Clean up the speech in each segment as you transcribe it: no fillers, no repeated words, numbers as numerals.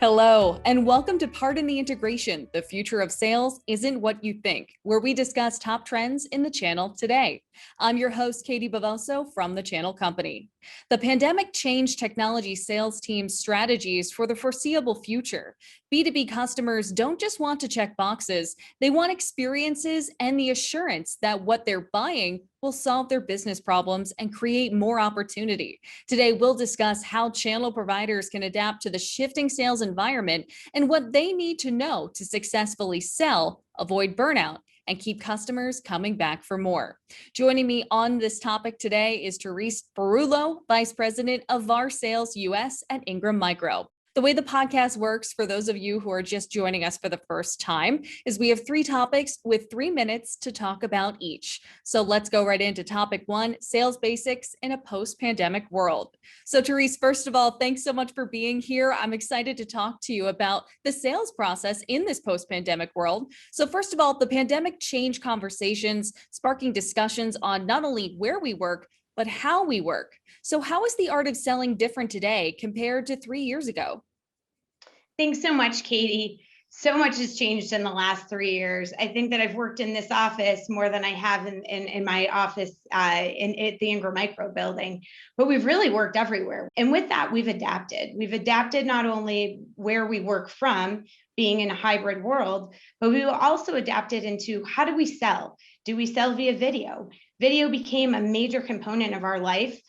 Hello, and welcome to Pardon the Integration. The future of sales isn't what you think, where we discuss top trends in the channel today. I'm your host, Katie Bavoso from the Channel Company. The pandemic changed technology sales teams' strategies for the foreseeable future. B2B customers don't just want to check boxes, they want experiences and the assurance that what they're buying will solve their business problems and create more opportunity. Today, we'll discuss how channel providers can adapt to the shifting sales environment and what they need to know to successfully sell, avoid burnout, and keep customers coming back for more. Joining me on this topic today is Theresas Barullo, Vice President of VAR Sales US at Ingram Micro. The way the podcast works, for those of you who are just joining us for the first time, is we have 3 topics with 3 minutes to talk about each. So let's go right into topic 1, sales basics in a post-pandemic world. So Therese, first of all, thanks so much for being here. I'm excited to talk to you about the sales process in this post-pandemic world. So first of all, the pandemic changed conversations, sparking discussions on not only where we work, but how we work. So how is the art of selling different today compared to 3 years ago? Thanks so much, Katie. So much has changed in the last 3 years. I think that I've worked in this office more than I have in my office at the Ingram Micro building, but we've really worked everywhere. And with that, we've adapted. We've adapted not only where we work from, being in a hybrid world, but we've also adapted into how do we sell? Do we sell via video? Video became a major component of our life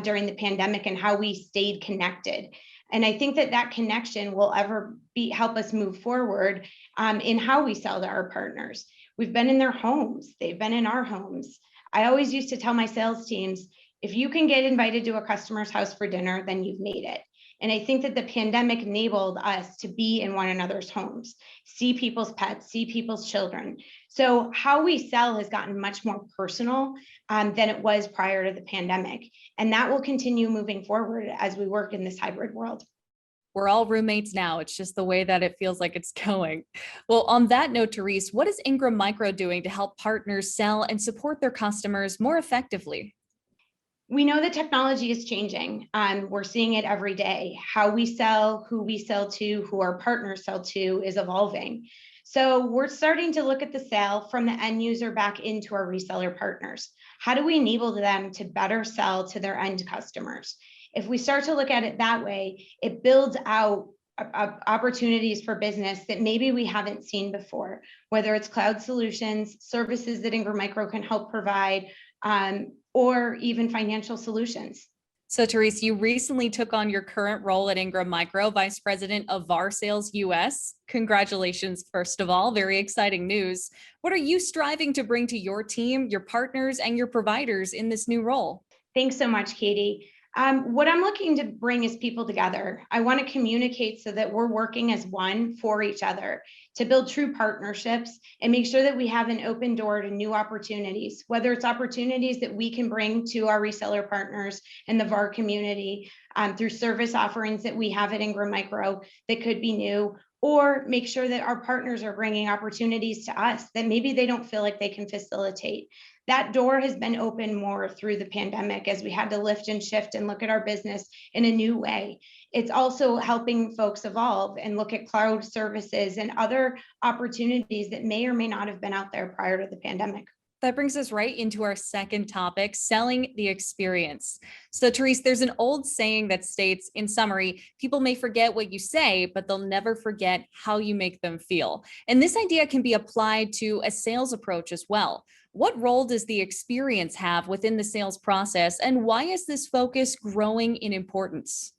during the pandemic and how we stayed connected. And I think that connection will help us move forward in how we sell to our partners. We've been in their homes. They've been in our homes. I always used to tell my sales teams, if you can get invited to a customer's house for dinner, then you've made it. And I think that the pandemic enabled us to be in one another's homes, see people's pets, see people's children. So how we sell has gotten much more personal than it was prior to the pandemic. And that will continue moving forward as we work in this hybrid world. We're all roommates now. It's just the way that it feels like it's going. Well, on that note, Therese, what is Ingram Micro doing to help partners sell and support their customers more effectively? We know that technology is changing. We're seeing it every day. How we sell, who we sell to, who our partners sell to is evolving. So we're starting to look at the sale from the end user back into our reseller partners. How do we enable them to better sell to their end customers? If we start to look at it that way, it builds out opportunities for business that maybe we haven't seen before, whether it's cloud solutions, services that Ingram Micro can help provide, or even financial solutions. So Therese, you recently took on your current role at Ingram Micro, Vice President of VAR Sales US. Congratulations, first of all, very exciting news. What are you striving to bring to your team, your partners, and your providers in this new role? Thanks so much, Katie. What I'm looking to bring is people together. I want to communicate so that we're working as one for each other to build true partnerships and make sure that we have an open door to new opportunities, whether it's opportunities that we can bring to our reseller partners and the VAR community through service offerings that we have at Ingram Micro that could be new, or make sure that our partners are bringing opportunities to us that maybe they don't feel like they can facilitate. That door has been open more through the pandemic as we had to lift and shift and look at our business in a new way. It's also helping folks evolve and look at cloud services and other opportunities that may or may not have been out there prior to the pandemic. That brings us right into our second topic, selling the experience. So Therese, there's an old saying that states, in summary, people may forget what you say, but they'll never forget how you make them feel. And this idea can be applied to a sales approach as well. What role does the experience have within the sales process, and why is this focus growing in importance?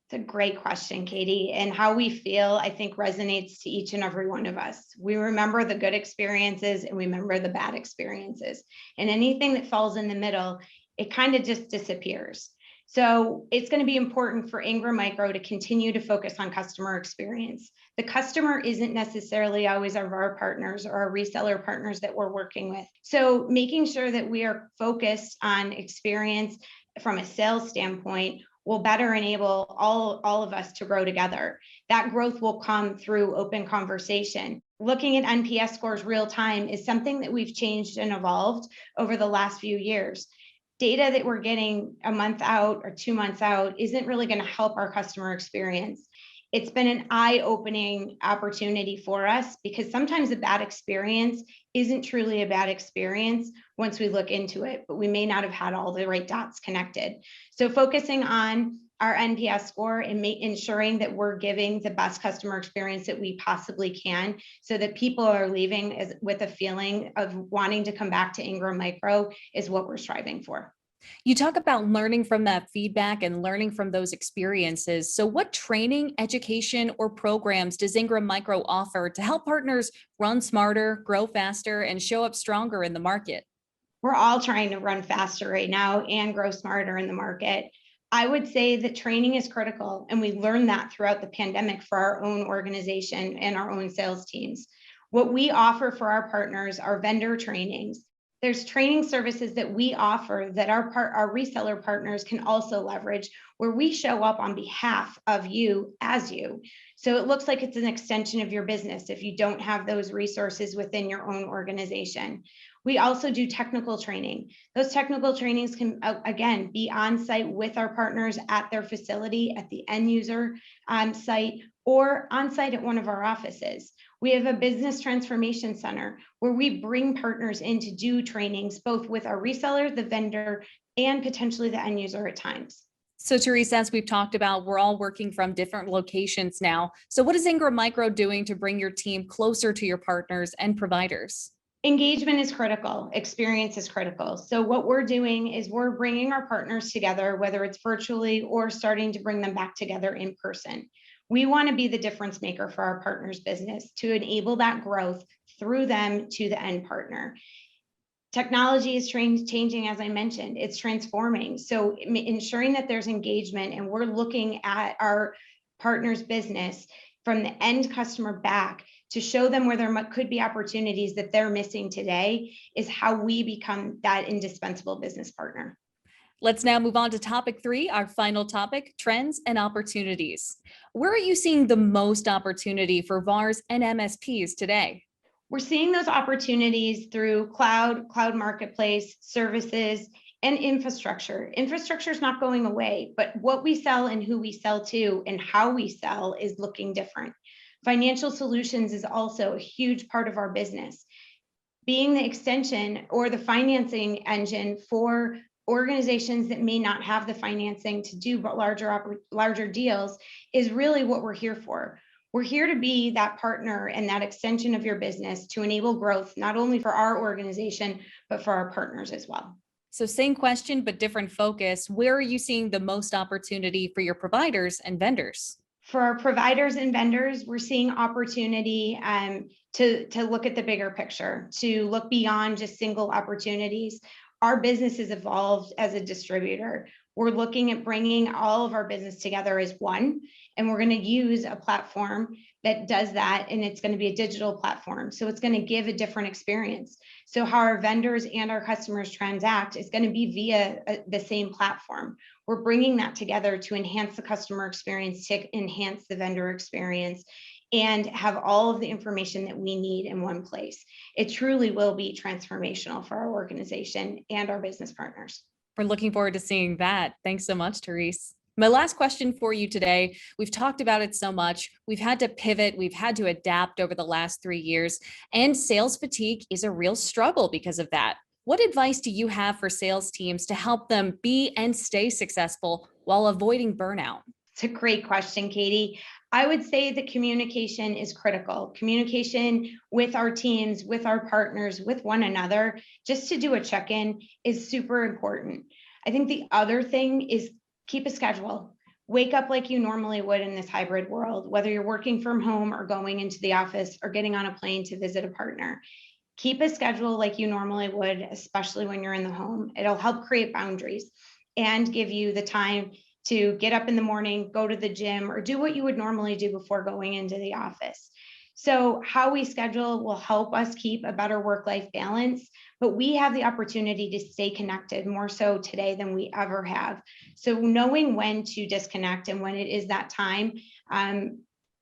It's a great question, Katie. And how we feel, I think, resonates to each and every one of us. We remember the good experiences and we remember the bad experiences. And anything that falls in the middle, it kind of just disappears. So it's going to be important for Ingram Micro to continue to focus on customer experience. The customer isn't necessarily always our partners or our reseller partners that we're working with. So making sure that we are focused on experience from a sales standpoint will better enable all of us to grow together. That growth will come through open conversation. Looking at NPS scores real time is something that we've changed and evolved over the last few years. Data that we're getting a month out or 2 months out isn't really going to help our customer experience. It's been an eye-opening opportunity for us because sometimes a bad experience isn't truly a bad experience once we look into it, but we may not have had all the right dots connected. So focusing on our NPS score and ensuring that we're giving the best customer experience that we possibly can so that people are leaving with a feeling of wanting to come back to Ingram Micro is what we're striving for. You talk about learning from that feedback and learning from those experiences. So what training, education, or programs does Ingram Micro offer to help partners run smarter, grow faster, and show up stronger in the market? We're all trying to run faster right now and grow smarter in the market. I would say that training is critical, and we learned that throughout the pandemic for our own organization and our own sales teams. What we offer for our partners are vendor trainings. There's training services that we offer that our reseller partners can also leverage, where we show up on behalf of you as you. So it looks like it's an extension of your business if you don't have those resources within your own organization. We also do technical training. Those technical trainings can, again, be on site with our partners at their facility, at the end user site, or on site at one of our offices. We have a business transformation center where we bring partners in to do trainings, both with our reseller, the vendor, and potentially the end user at times. So Teresa, as we've talked about, we're all working from different locations now. So what is Ingram Micro doing to bring your team closer to your partners and providers? Engagement is critical. Experience is critical. So what we're doing is we're bringing our partners together, whether it's virtually or starting to bring them back together in person. We want to be the difference maker for our partners' business to enable that growth through them to the end partner. Technology is changing, as I mentioned, it's transforming. So ensuring that there's engagement and we're looking at our partner's business from the end customer back to show them where there could be opportunities that they're missing today is how we become that indispensable business partner. Let's now move on to topic 3, our final topic, trends and opportunities. Where are you seeing the most opportunity for VARs and MSPs today? We're seeing those opportunities through cloud marketplace, services, and infrastructure. Infrastructure is not going away, but what we sell and who we sell to and how we sell is looking different. Financial solutions is also a huge part of our business. Being the extension or the financing engine for organizations that may not have the financing to do but larger deals is really what we're here for. We're here to be that partner and that extension of your business to enable growth, not only for our organization, but for our partners as well. So same question, but different focus. Where are you seeing the most opportunity for your providers and vendors? For our providers and vendors, we're seeing opportunity to look at the bigger picture, to look beyond just single opportunities. Our business has evolved as a distributor. We're looking at bringing all of our business together as one, and we're going to use a platform that does that, and it's going to be a digital platform. So it's going to give a different experience. So how our vendors and our customers transact is going to be via the same platform. We're bringing that together to enhance the customer experience, to enhance the vendor experience, and have all of the information that we need in one place. It truly will be transformational for our organization and our business partners. We're looking forward to seeing that. Thanks so much, Therese. My last question for you today, we've talked about it so much. We've had to pivot. We've had to adapt over the last 3 years, and sales fatigue is a real struggle because of that. What advice do you have for sales teams to help them be and stay successful while avoiding burnout? It's a great question, Katie. I would say that communication is critical. Communication with our teams, with our partners, with one another, just to do a check-in is super important. I think the other thing is keep a schedule. Wake up like you normally would in this hybrid world, whether you're working from home or going into the office or getting on a plane to visit a partner. Keep a schedule like you normally would, especially when you're in the home. It'll help create boundaries and give you the time to get up in the morning, go to the gym, or do what you would normally do before going into the office. So how we schedule will help us keep a better work-life balance, but we have the opportunity to stay connected more so today than we ever have. So knowing when to disconnect and when it is that time,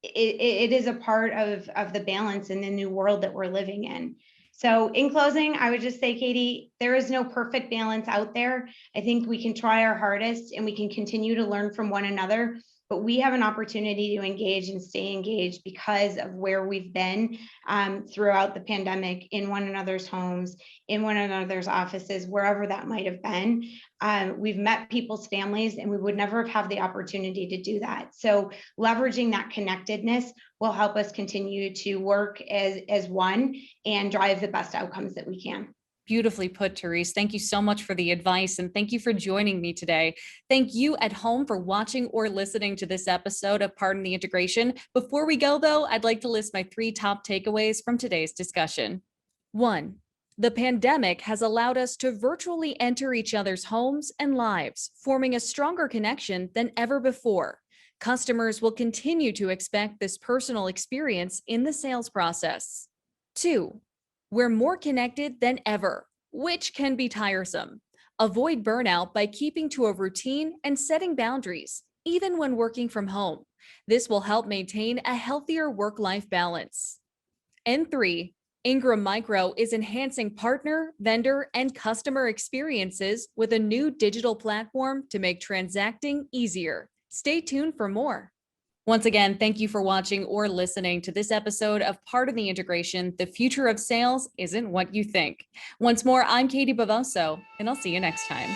it is a part of the balance in the new world that we're living in. So in closing, I would just say, Katie, there is no perfect balance out there. I think we can try our hardest and we can continue to learn from one another, but we have an opportunity to engage and stay engaged because of where we've been throughout the pandemic, in one another's homes, in one another's offices, wherever that might have been. We've met people's families, and we would never have the opportunity to do that. So leveraging that connectedness will help us continue to work as one and drive the best outcomes that we can. Beautifully put, Therese. Thank you so much for the advice, and thank you for joining me today. Thank you at home for watching or listening to this episode of Pardon the Integration. Before we go, though, I'd like to list my 3 top takeaways from today's discussion. 1, the pandemic has allowed us to virtually enter each other's homes and lives, forming a stronger connection than ever before. Customers will continue to expect this personal experience in the sales process. 2, we're more connected than ever, which can be tiresome. Avoid burnout by keeping to a routine and setting boundaries, even when working from home. This will help maintain a healthier work-life balance. And 3, Ingram Micro is enhancing partner, vendor, and customer experiences with a new digital platform to make transacting easier. Stay tuned for more. Once again, thank you for watching or listening to this episode of Pardon the Integration, The Future of Sales Isn't What You Think. Once more, I'm Katie Bavoso, and I'll see you next time.